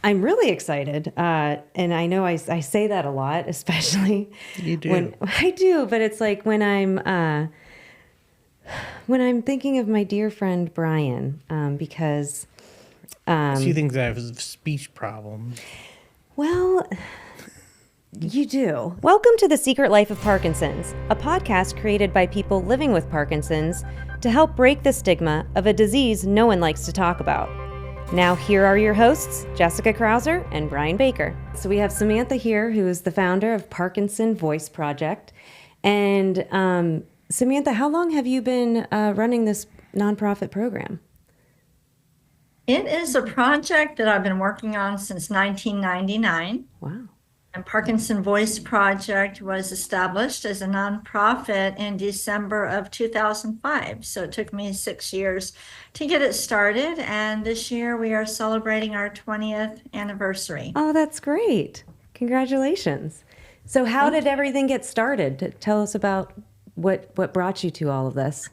I'm really excited, and I know I say that a lot, especially You do. when I do. But it's like when I'm thinking of my dear friend Brian, because She thinks I have speech problems. well, you do. Welcome to The Secret Life of Parkinson's, a podcast created by people living with Parkinson's to help break the stigma of a disease no one likes to talk about. Now, here are your hosts, Jessica Krauser and Brian Baker. So we have Samantha here, who is the founder of Parkinson Voice Project. And Samantha, how long have you been running this nonprofit program? It is a project that I've been working on since 1999. Wow. And Parkinson Voice Project was established as a nonprofit in December of 2005. So it took me 6 years to get it started. And this year we are celebrating our 20th anniversary. Oh, that's great. Congratulations. So how did everything get started? Tell us about what brought you to all of this.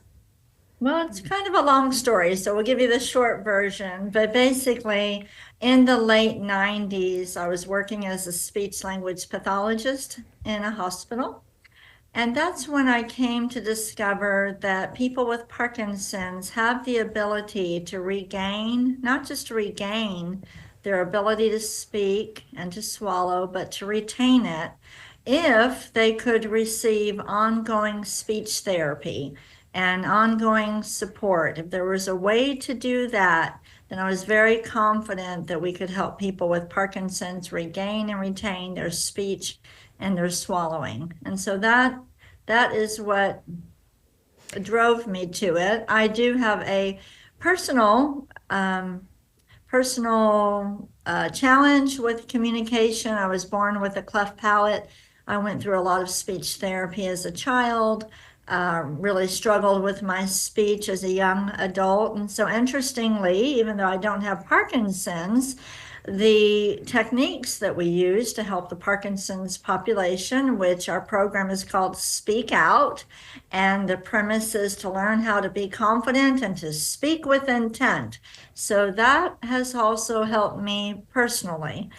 Well, it's kind of a long story, so we'll give you the short version. But basically, in the late 90s, I was working as a speech language pathologist in a hospital. And that's when I came to discover that people with Parkinson's have the ability to regain, not just regain their ability to speak and to swallow, but to retain it if they could receive ongoing speech therapy and ongoing support. If there was a way to do that, then I was very confident that we could help people with Parkinson's regain and retain their speech and their swallowing. And so that is what drove me to it. I do have a personal challenge with communication. I was born with a cleft palate. I went through a lot of speech therapy as a child. Really struggled with my speech as a young adult. And so interestingly, even though I don't have Parkinson's, the techniques that we use to help the Parkinson's population, which our program is called Speak Out, and the premise is to learn how to be confident and to speak with intent. So that has also helped me personally.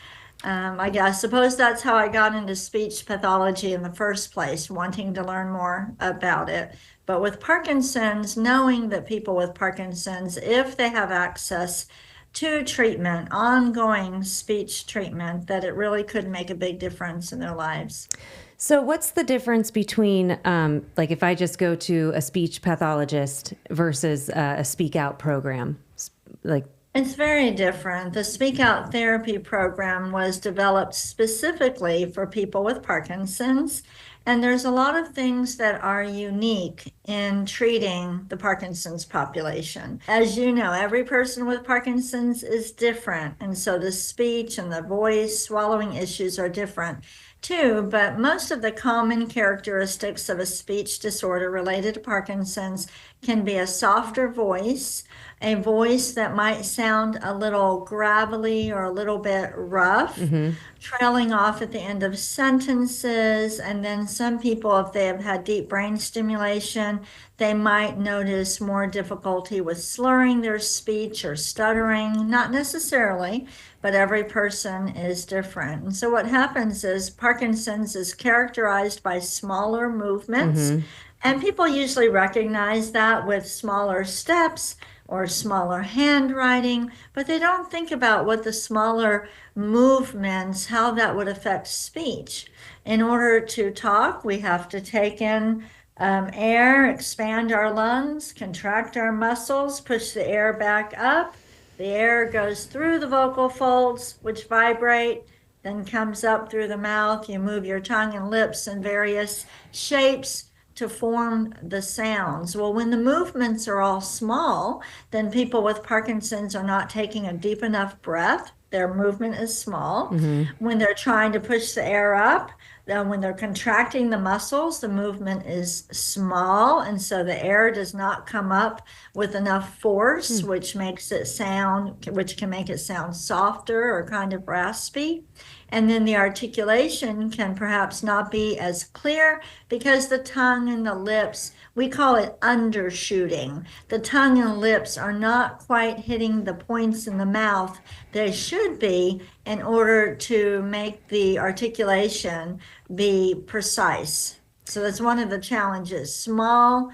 I suppose that's how I got into speech pathology in the first place, wanting to learn more about it. But with Parkinson's, knowing that people with Parkinson's, if they have access to treatment, ongoing speech treatment, that it really could make a big difference in their lives. So what's the difference between, like if I just go to a speech pathologist versus a Speak Out program? It's very different. The Speak Out therapy program was developed specifically for people with Parkinson's, and there's a lot of things that are unique in treating the Parkinson's population. As you know, every person with Parkinson's is different, and so the speech and the voice, swallowing issues are different too, but most of the common characteristics of a speech disorder related to Parkinson's can be a softer voice, a voice that might sound a little gravelly or a little bit rough, trailing off at the end of sentences. And then some people, if they have had deep brain stimulation, they might notice more difficulty with slurring their speech or stuttering, not necessarily, but every person is different. And so what happens is Parkinson's is characterized by smaller movements, and people usually recognize that with smaller steps or smaller handwriting, but they don't think about what the smaller movements, how that would affect speech. In order to talk, we have to take in air, expand our lungs, contract our muscles, push the air back up. The air goes through the vocal folds, which vibrate, then comes up through the mouth. You move your tongue and lips in various shapes to form the sounds. Well, when the movements are all small, then people with Parkinson's are not taking a deep enough breath. Their movement is small. When they're trying to push the air up, then when they're contracting the muscles, the movement is small, and so the air does not come up with enough force, which can make it sound softer or kind of raspy. And then the articulation can perhaps not be as clear because the tongue and the lips, we call it undershooting. The tongue and lips are not quite hitting the points in the mouth they should be in order to make the articulation be precise. So that's one of the challenges, small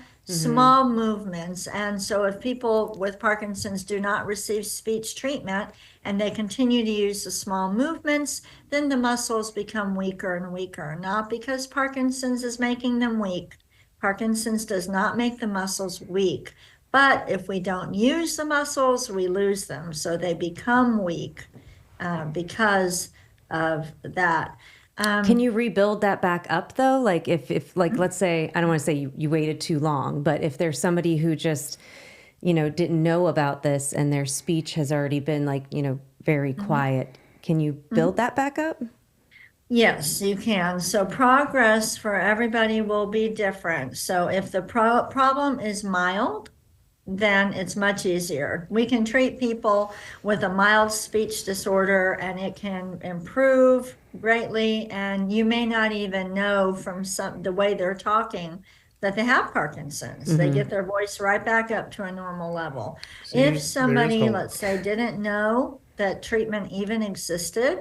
movements. And so if people with Parkinson's do not receive speech treatment and they continue to use the small movements, then the muscles become weaker and weaker, not because Parkinson's is making them weak. Parkinson's does not make the muscles weak, but if we don't use the muscles, we lose them. So they become weak because of that. Can you rebuild that back up though? Like if like, let's say, I don't want to say you waited too long, but if there's somebody who just, didn't know about this and their speech has already been like, very quiet, can you build that back up? Yes, you can. So progress for everybody will be different. So if the problem is mild, then it's much easier. We can treat people with a mild speech disorder and it can improve greatly. And you may not even know from the way they're talking that they have Parkinson's. They get their voice right back up to a normal level. See, If there's somebody, hope. let's say, didn't know that treatment even existed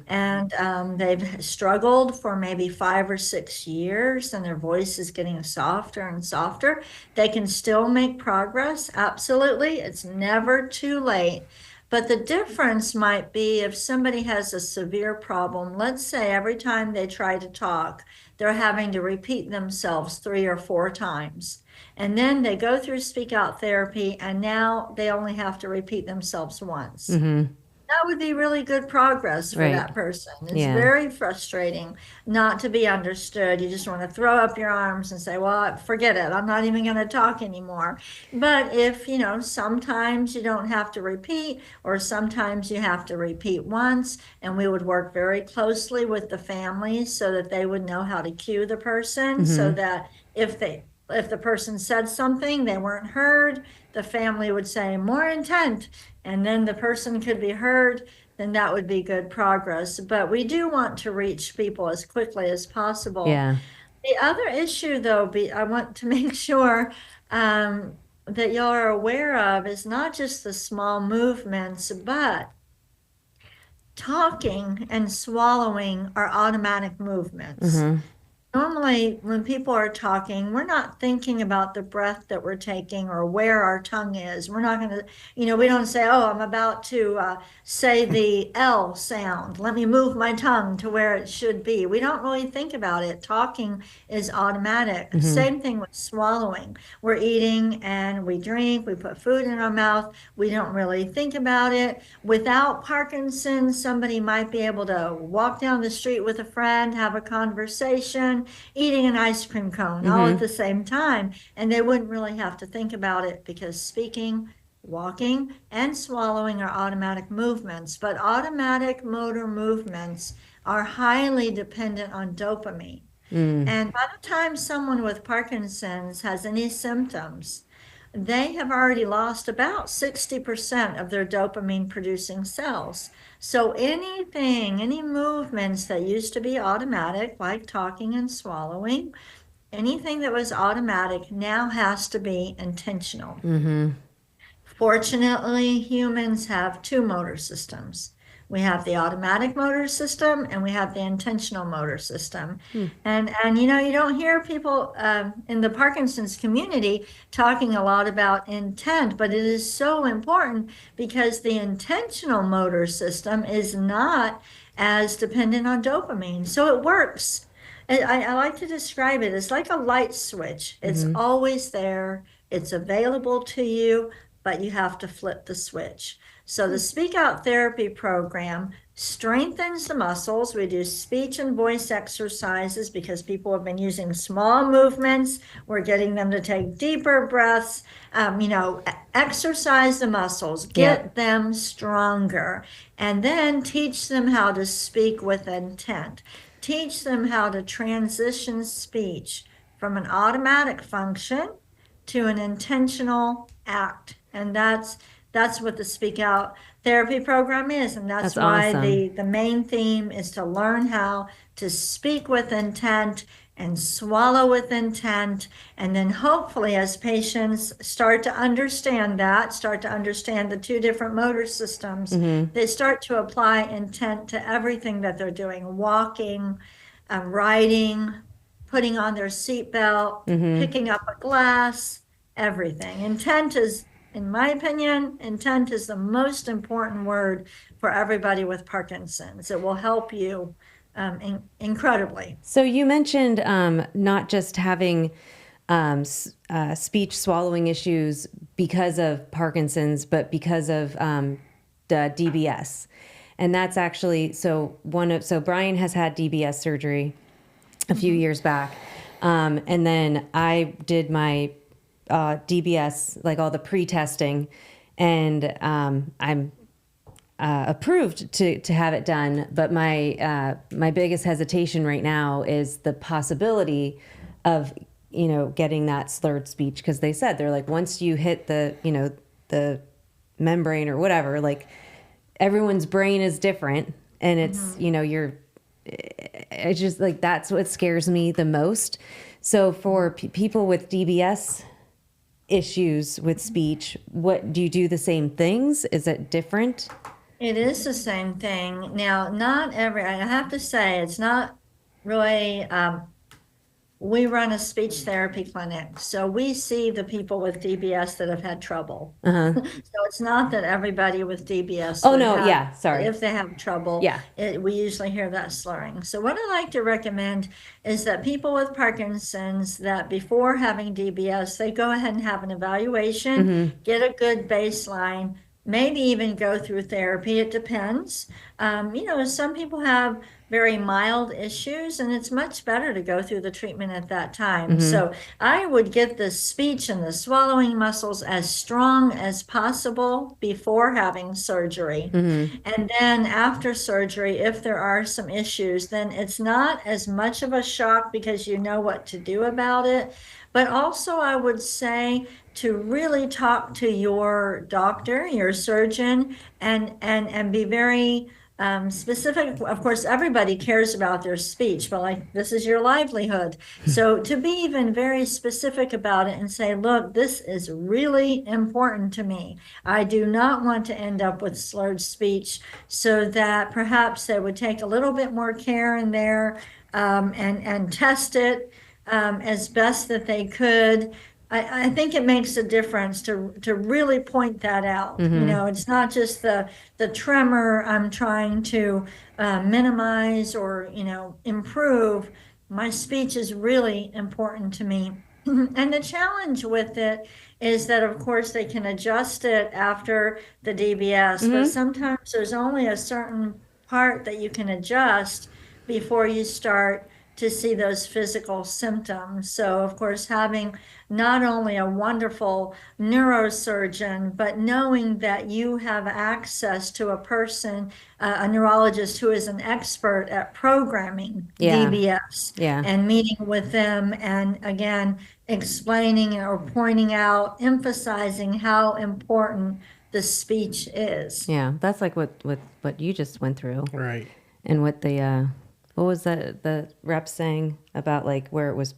and they've struggled for maybe 5 or 6 years and their voice is getting softer and softer, they can still make progress. Absolutely. It's never too late. But the difference might be if somebody has a severe problem, let's say every time they try to talk, they're having to repeat themselves 3 or 4 times. And then they go through speak out therapy and now they only have to repeat themselves once. That would be really good progress for Right. that person. It's Yeah. very frustrating not to be understood. You just want to throw up your arms and say, well, forget it. I'm not even going to talk anymore. But if, sometimes you don't have to repeat, or sometimes you have to repeat once, and we would work very closely with the families so that they would know how to cue the person so that if the person said something, they weren't heard, the family would say more intent, and then the person could be heard, then that would be good progress. But we do want to reach people as quickly as possible. Yeah. The other issue, though, I want to make sure that y'all are aware of is not just the small movements, but talking and swallowing are automatic movements. Normally, when people are talking, we're not thinking about the breath that we're taking or where our tongue is. We're not going to, we don't say, oh, I'm about to say the L sound. Let me move my tongue to where it should be. We don't really think about it. Talking is automatic. Same thing with swallowing. We're eating and we drink, we put food in our mouth. We don't really think about it. Without Parkinson's, somebody might be able to walk down the street with a friend, have a conversation, eating an ice cream cone all at the same time, and they wouldn't really have to think about it because speaking, walking, and swallowing are automatic movements. But automatic motor movements are highly dependent on dopamine. And by the time someone with Parkinson's has any symptoms, they have already lost about 60% of their dopamine producing cells. So any movements that used to be automatic, like talking and swallowing, anything that was automatic now has to be intentional. Fortunately, humans have 2 motor systems. We have the automatic motor system and we have the intentional motor system. And you don't hear people in the Parkinson's community talking a lot about intent, but it is so important because the intentional motor system is not as dependent on dopamine. So it works. I like to describe it as like a light switch. It's always there. It's available to you, but you have to flip the switch. So the Speak Out Therapy program strengthens the muscles. We do speech and voice exercises because people have been using small movements. We're getting them to take deeper breaths, exercise the muscles, get them stronger, and then teach them how to speak with intent. Teach them how to transition speech from an automatic function to an intentional act. And that's what the Speak Out Therapy program is. And that's why awesome. the main theme is to learn how to speak with intent and swallow with intent. And then hopefully as patients start to understand that, start to understand the two different motor systems, they start to apply intent to everything that they're doing, walking, riding, putting on their seatbelt, picking up a glass, everything. Intent is, in my opinion, intent is the most important word for everybody with Parkinson's. It will help you incredibly. So you mentioned not just having speech swallowing issues because of Parkinson's, but because of the DBS. And that's actually, so Brian has had DBS surgery a few years back. And then I did my DBS, like all the pre-testing, and I'm approved to have it done. But my biggest hesitation right now is the possibility of, getting that slurred speech, because they're like, once you hit the membrane or whatever, like everyone's brain is different, and it's, it's just like, that's what scares me the most. So for people with DBS issues with speech, what do you do? The same things? Is it different? It is the same thing. Now, I have to say, it's not really, we run a speech therapy clinic, so we see the people with DBS that have had trouble. So it's not that everybody with DBS. Oh, no, yeah, sorry. If they have trouble, yeah, we usually hear that slurring. So what I like to recommend is that people with Parkinson's, that before having DBS, they go ahead and have an evaluation, get a good baseline, maybe even go through therapy. It depends. Some people have very mild issues, and it's much better to go through the treatment at that time. So I would get the speech and the swallowing muscles as strong as possible before having surgery. And then after surgery, if there are some issues, then it's not as much of a shock because you know what to do about it. But also, I would say to really talk to your doctor, your surgeon, and be very specific. Of course, everybody cares about their speech, but like, this is your livelihood. So to be even very specific about it and say, look, this is really important to me. I do not want to end up with slurred speech, so that perhaps they would take a little bit more care in there, and test it as best that they could. I think it makes a difference to really point that out. It's not just the tremor I'm trying to minimize or improve. My speech is really important to me. And the challenge with it is that, of course, they can adjust it after the DBS, but sometimes there's only a certain part that you can adjust before you start to see those physical symptoms. So, of course, having not only a wonderful neurosurgeon, but knowing that you have access to a person, a neurologist who is an expert at programming DBS, and meeting with them, and again, explaining or pointing out, emphasizing how important the speech is. Yeah, that's like what you just went through. Right. And what what was the rep saying about like where it was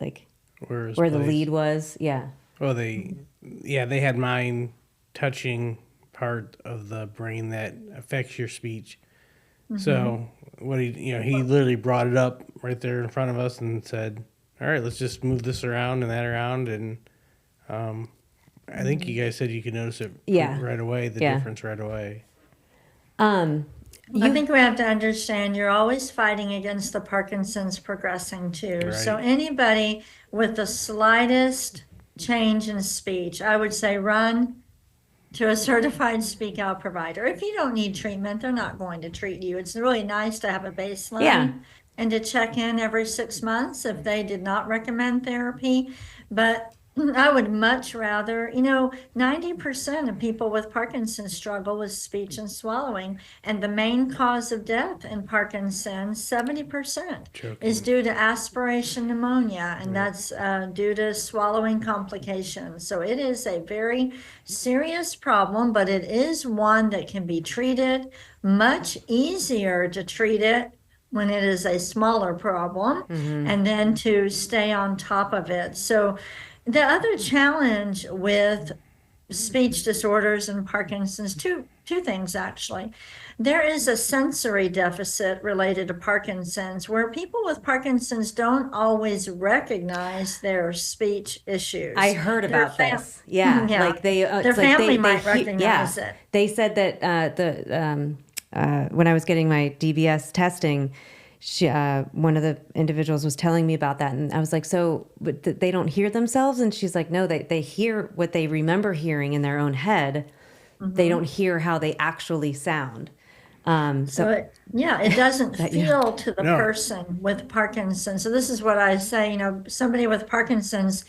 like where the lead was? Yeah. Well, they had mine touching part of the brain that affects your speech. So what he literally brought it up right there in front of us and said, all right, let's just move this around and that around. And I think you guys said you could notice it right away, the difference right away. I think we have to understand you're always fighting against the Parkinson's progressing too. Right. So anybody with the slightest change in speech, I would say run to a certified speak out provider. If you don't need treatment, they're not going to treat you. It's really nice to have a baseline and to check in every 6 months if they did not recommend therapy. But I would much rather, 90% of people with Parkinson's struggle with speech and swallowing. And the main cause of death in Parkinson's, 70%, is due to aspiration pneumonia. And that's due to swallowing complications. So it is a very serious problem, but it is one that can be treated, much easier to treat it when it is a smaller problem, and then to stay on top of it. So the other challenge with speech disorders and Parkinson's, two things actually. There is a sensory deficit related to Parkinson's where people with Parkinson's don't always recognize their speech issues. I heard Their about this. Yeah, yeah. like they, Their it's like family they might recognize it. They said that when I was getting my DBS testing, one of the individuals was telling me about that, and I was like, so but they don't hear themselves? And she's like, no, they hear what they remember hearing in their own head. They don't hear how they actually sound. So it doesn't feel to the No. person with Parkinson's. So this is what I say, somebody with Parkinson's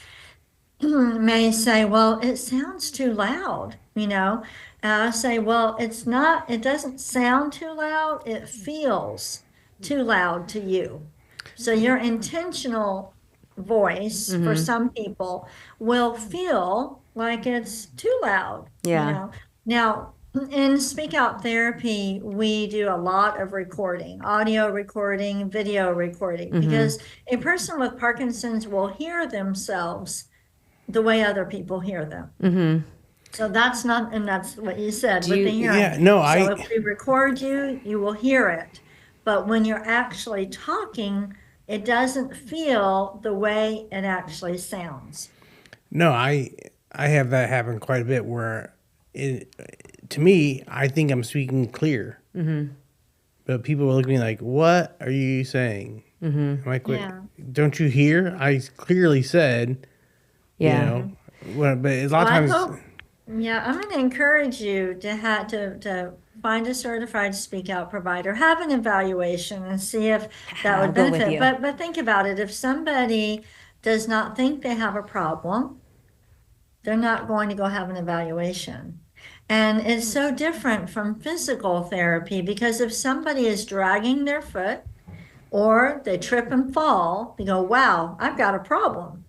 may say, well, it sounds too loud, I say, well, it doesn't sound too loud. It feels too loud to you. So your intentional voice for some people will feel like it's too loud. Yeah. Now, in speak out therapy, we do a lot of recording, audio recording, video recording, because a person with Parkinson's will hear themselves the way other people hear them. So that's what you said with the hearing. Yeah, no, So if we record you, you will hear it. But when you're actually talking, it doesn't feel the way it actually sounds. No, I have that happen quite a bit where to me, I think I'm speaking clear. But people will look at me like, what are you saying? I'm like, wait, don't you hear? I clearly said, but a lot of times. I'm going to encourage you to find a certified speak out provider, have an evaluation and see if that would benefit. But think about it. If somebody does not think they have a problem, they're not going to go have an evaluation. And it's so different from physical therapy because if somebody is dragging their foot or they trip and fall, they go, wow, I've got a problem.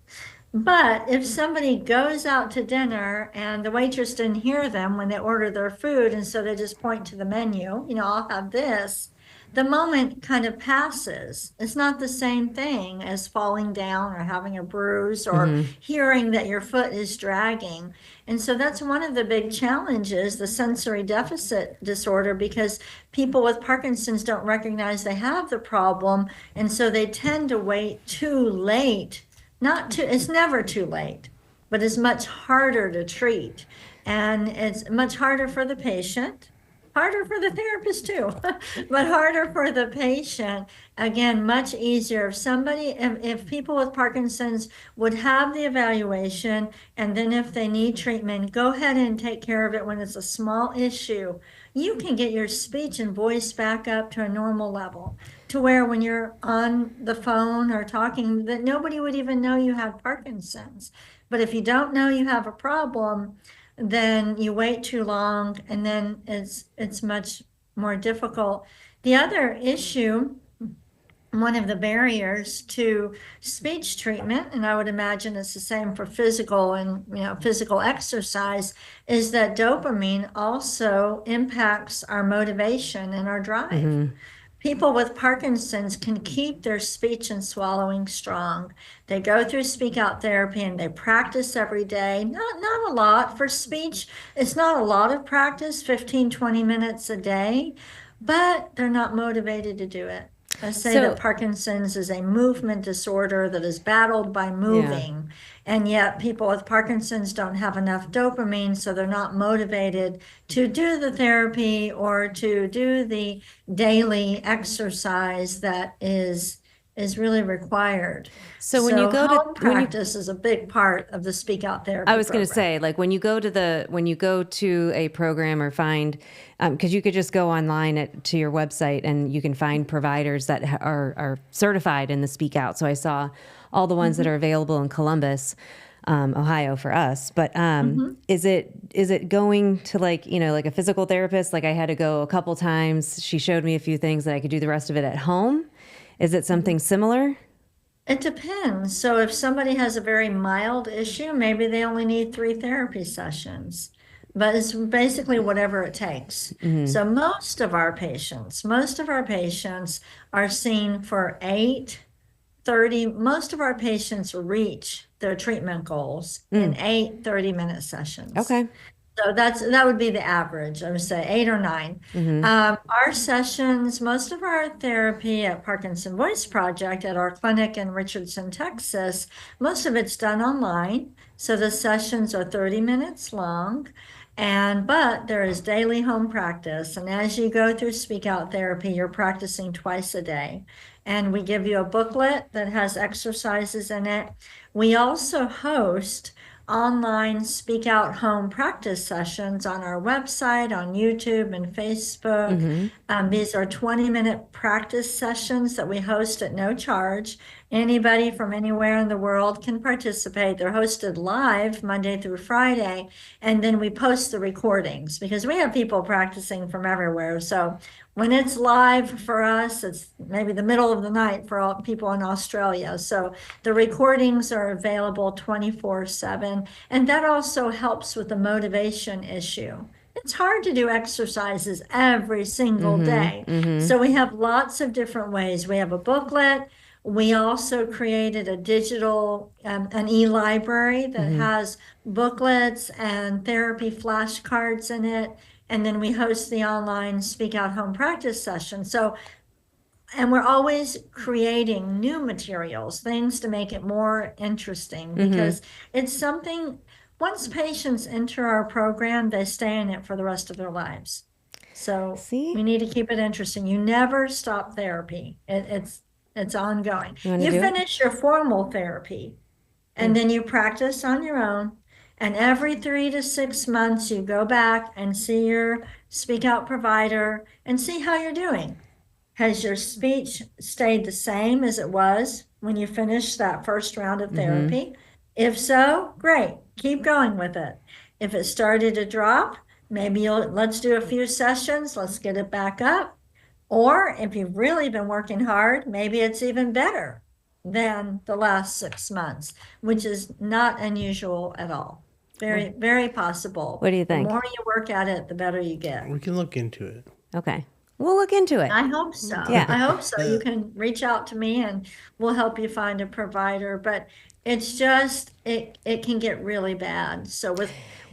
But if somebody goes out to dinner and the waitress didn't hear them when they order their food, and so they just point to the menu, I'll have this, the moment kind of passes. It's not the same thing as falling down or having a bruise or hearing that your foot is dragging. And so that's one of the big challenges, the sensory deficit disorder, because people with Parkinson's don't recognize they have the problem. And so they tend to wait too late. It's never too late, but it's much harder to treat. And it's much harder for the patient, harder for the therapist too, but harder for the patient. Again, much easier. If people with Parkinson's would have the evaluation, and then if they need treatment, go ahead and take care of it when it's a small issue. You can get your speech and voice back up to a normal level, to where when you're on the phone or talking, that nobody would even know you have Parkinson's. But if you don't know you have a problem, then you wait too long, and then it's much more difficult. The other issue, one of the barriers to speech treatment, and I would imagine it's the same for physical and physical exercise, is that dopamine also impacts our motivation and our drive. People with Parkinson's can keep their speech and swallowing strong. They go through speak out therapy and they practice every day. Not a lot for speech. It's not a lot of practice, 15, 20 minutes a day, but they're not motivated to do it. I say that Parkinson's is a movement disorder that is battled by moving. And yet people with Parkinson's don't have enough dopamine, so they're not motivated to do the therapy or to do the daily exercise that is really required. So when you go home practice is a big part of the speak out therapy. I was going to say, like when you go to a program or find, because you could just go online to your website and you can find providers that are certified in the speak out. So I saw all the ones that are available in Columbus, Ohio for us. But is it going to like a physical therapist? Like I had to go a couple times. She showed me a few things that I could do the rest of it at home. Is it something similar? It depends. So if somebody has a very mild issue, maybe they only need 3 therapy sessions. but it's basically whatever it takes. So most of our patients are seen for 8, 30. Most of our patients reach their treatment goals in 8 30-minute sessions. Okay. So that would be the average. I would say 8 or 9. Our sessions, most of our therapy at Parkinson Voice Project at our clinic in Richardson, Texas, most of it's done online. So the sessions are 30 minutes long. But there is daily home practice. And as you go through speak out therapy, you're practicing twice a day. And we give you a booklet that has exercises in it. We also host online speak out home practice sessions on our website, on YouTube and Facebook. These are 20-minute practice sessions that we host at no charge. Anybody from anywhere in the world can participate. They're hosted live Monday through Friday, and then we post the recordings because we have people practicing from everywhere. So when it's live for us, it's maybe the middle of the night for all people in Australia. So the recordings are available 24/7. And that also helps with the motivation issue. It's hard to do exercises every single day. So we have lots of different ways. We have a booklet. We also created a digital, an e-library that has booklets and therapy flashcards in it. And then we host the online speak out home practice session. And we're always creating new materials, things to make it more interesting because it's something, once patients enter our program, they stay in it for the rest of their lives. So we need to keep it interesting. You never stop therapy. It's ongoing. You finish your formal therapy and then you practice on your own. And every 3 to 6 months, you go back and see your speak out provider and see how you're doing. Has your speech stayed the same as it was when you finished that first round of therapy? If so, great, keep going with it. If it started to drop, maybe let's do a few sessions, let's get it back up. Or if you've really been working hard, maybe it's even better than the last 6 months, which is not unusual at all. Very, very possible. What do you think? The more you work at it, the better you get. We can look into it. Okay. We'll look into it. I hope so. Yeah. I hope so. You can reach out to me and we'll help you find a provider. But it's just, it can get really bad. So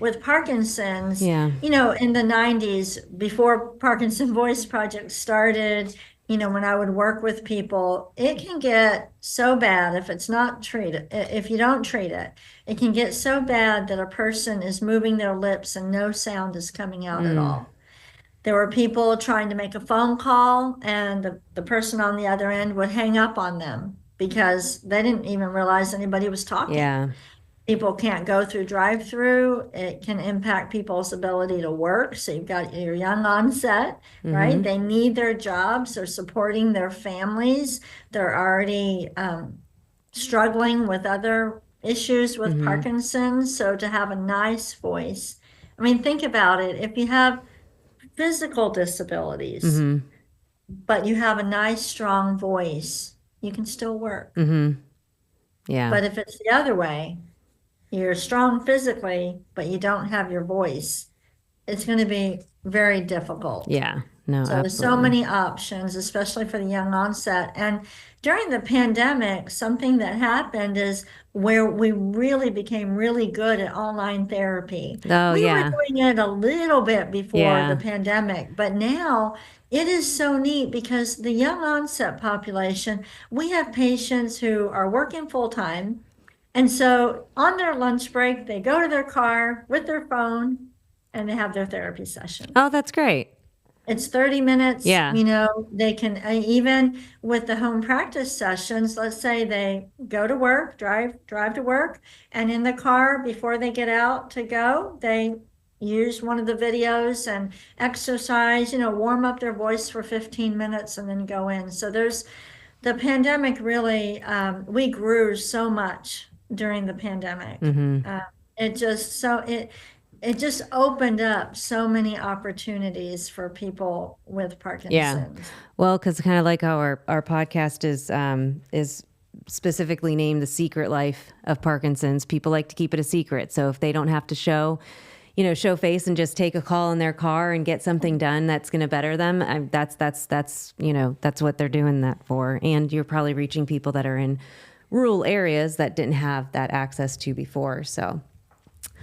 with Parkinson's, Yeah. in the 90s, before Parkinson Voice Project started, when I would work with people, it can get so bad if it's not treated, if you don't treat it, it can get so bad that a person is moving their lips and no sound is coming out at all. There were people trying to make a phone call and the person on the other end would hang up on them because they didn't even realize anybody was talking. Yeah. People can't go through drive-through. It can impact people's ability to work. So you've got your young onset, right? They need their jobs. They're supporting their families. They're already struggling with other issues with Parkinson's. So to have a nice voice, I mean, think about it. If you have physical disabilities, but you have a nice, strong voice, you can still work. Yeah. But if it's the other way, you're strong physically, but you don't have your voice, it's going to be very difficult. Yeah. No, So there's so absolutely. many options, especially for the young onset. And during the pandemic, something that happened is where we really became really good at online therapy. Oh, We yeah. were doing it a little bit before Yeah. the pandemic, but now it is so neat because the young onset population, we have patients who are working full time. And so on their lunch break, they go to their car with their phone and they have their therapy session. Oh, that's great. It's 30 minutes. Yeah. They can, even with the home practice sessions, let's say they go to work, drive to work, and in the car before they get out to go, they use one of the videos and exercise, warm up their voice for 15 minutes and then go in. So the pandemic really, we grew so much during the pandemic. It just opened up so many opportunities for people with Parkinson's. Yeah. Well, because kind of like how our podcast is specifically named The Secret Life of Parkinson's, people like to keep it a secret. So if they don't have to show, show face and just take a call in their car and get something done that's going to better them. That's what they're doing that for. And you're probably reaching people that are in rural areas that didn't have that access to before. So.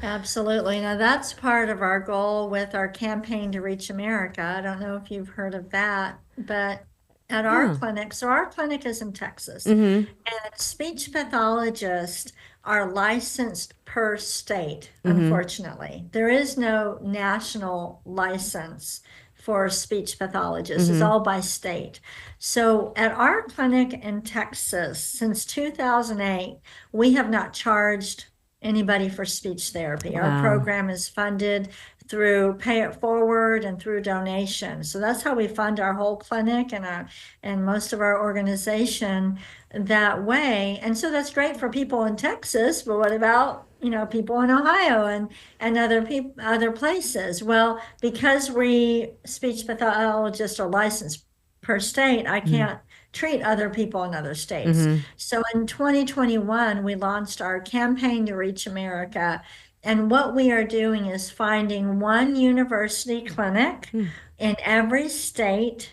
Absolutely. Now, that's part of our goal with our campaign to reach America. I don't know if you've heard of that, but at our clinic, so our clinic is in Texas, and speech pathologists are licensed per state, unfortunately. There is no national license for speech pathologists. It's all by state. So at our clinic in Texas, since 2008, we have not charged anybody for speech therapy. Our program is funded through Pay It Forward and through donations. So that's how we fund our whole clinic and most of our organization that way. And so that's great for people in Texas, but what about people in Ohio and other places? Well, because we speech pathologists are licensed per state, I can't treat other people in other states. So in 2021, we launched our campaign to reach America. And what we are doing is finding one university clinic in every state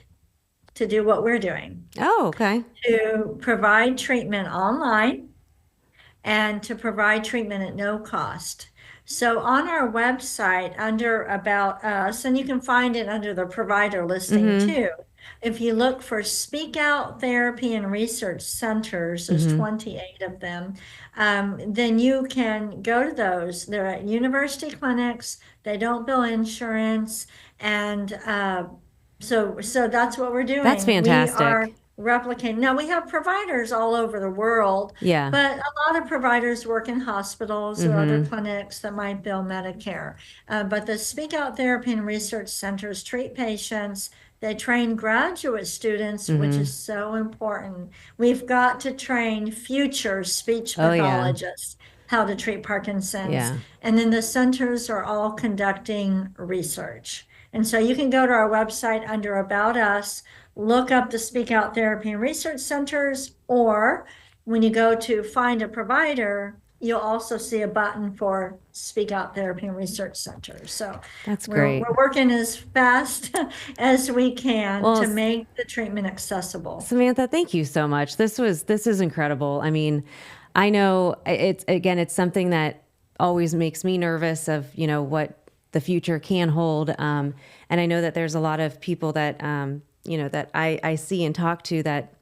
to do what we're doing. Oh, okay. To provide treatment online and to provide treatment at no cost. So on our website under About Us, and you can find it under the provider listing too, if you look for Speak Out Therapy and Research Centers, there's 28 of them, then you can go to those. They're at university clinics. They don't bill insurance. And so that's what we're doing. That's fantastic. We are replicating. Now, we have providers all over the world, Yeah. but a lot of providers work in hospitals or other clinics that might bill Medicare. But the Speak Out Therapy and Research Centers treat patients. They train graduate students, which is so important. We've got to train future speech pathologists how to treat Parkinson's. Yeah. And then the centers are all conducting research. And so you can go to our website under About Us, look up the Speak Out Therapy and Research Centers, or when you go to find a provider, you'll also see a button for Speak Out Therapy and Research Centers. So that's great. We're working as fast as we can to make the treatment accessible. Samantha, thank you so much. This is incredible. I mean, I know it's something that always makes me nervous of, what the future can hold. And I know that there's a lot of people that, that I see and talk to that,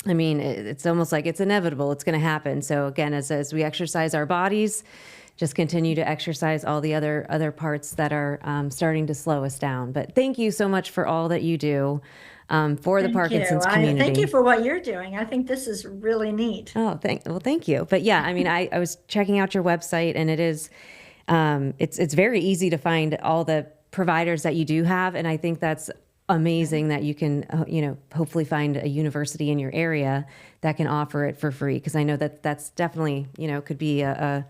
I mean, it's almost like it's inevitable. It's going to happen. So again, as we exercise our bodies, just continue to exercise all the other parts that are starting to slow us down. But thank you so much for all that you do for the Parkinson's community. Thank you for what you're doing. I think this is really neat. Oh, thank you. But yeah, I mean, I was checking out your website, and it is, it's very easy to find all the providers that you do have, and I think that's amazing that you can, hopefully find a university in your area that can offer it for free. Because I know that that's definitely, could be a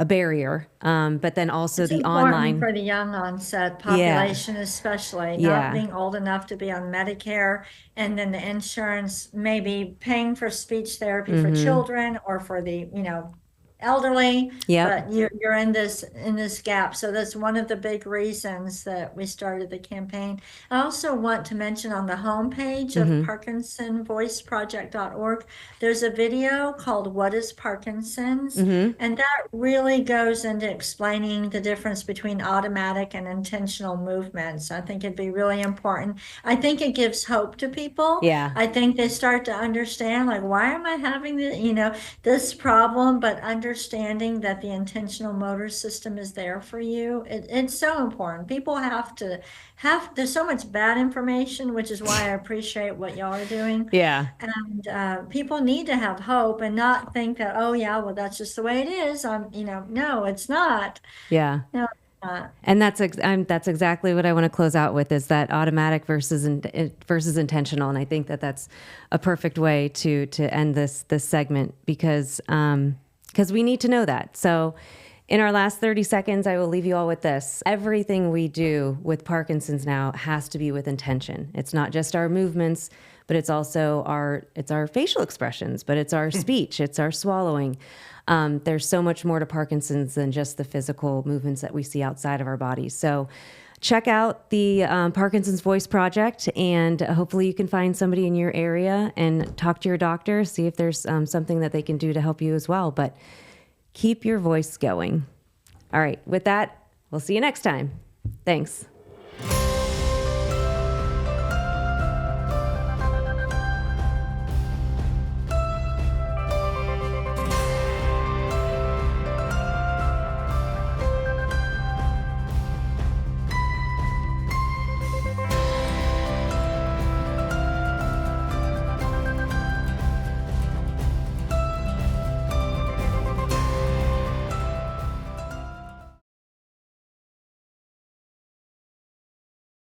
barrier. But then also it's the online for the young onset population, especially not being old enough to be on Medicare, and then the insurance maybe paying for speech therapy for children or for the, elderly, but you're in this gap. So that's one of the big reasons that we started the campaign. I also want to mention on the homepage of ParkinsonVoiceProject.org, there's a video called What is Parkinson's? And that really goes into explaining the difference between automatic and intentional movements. I think it'd be really important. I think it gives hope to people. Yeah. I think they start to understand, like, why am I having this problem? But understanding that the intentional motor system is there for you, it's so important. People there's so much bad information, which is why I appreciate what y'all are doing. Yeah. And people need to have hope and not think that, oh yeah, well, that's just the way it is. No, it's not. Yeah. No, it's not. And that's exactly what I want to close out with, is that automatic versus intentional. And I think that that's a perfect way to end this segment, because we need to know that. So in our last 30 seconds, I will leave you all with this. Everything we do with Parkinson's now has to be with intention. It's not just our movements, but it's also our facial expressions, but it's our speech, it's our swallowing. There's so much more to Parkinson's than just the physical movements that we see outside of our bodies. So check out the Parkinson's Voice Project, and hopefully you can find somebody in your area and talk to your doctor, see if there's something that they can do to help you as well. But keep your voice going. All right, with that, we'll see you next time. Thanks.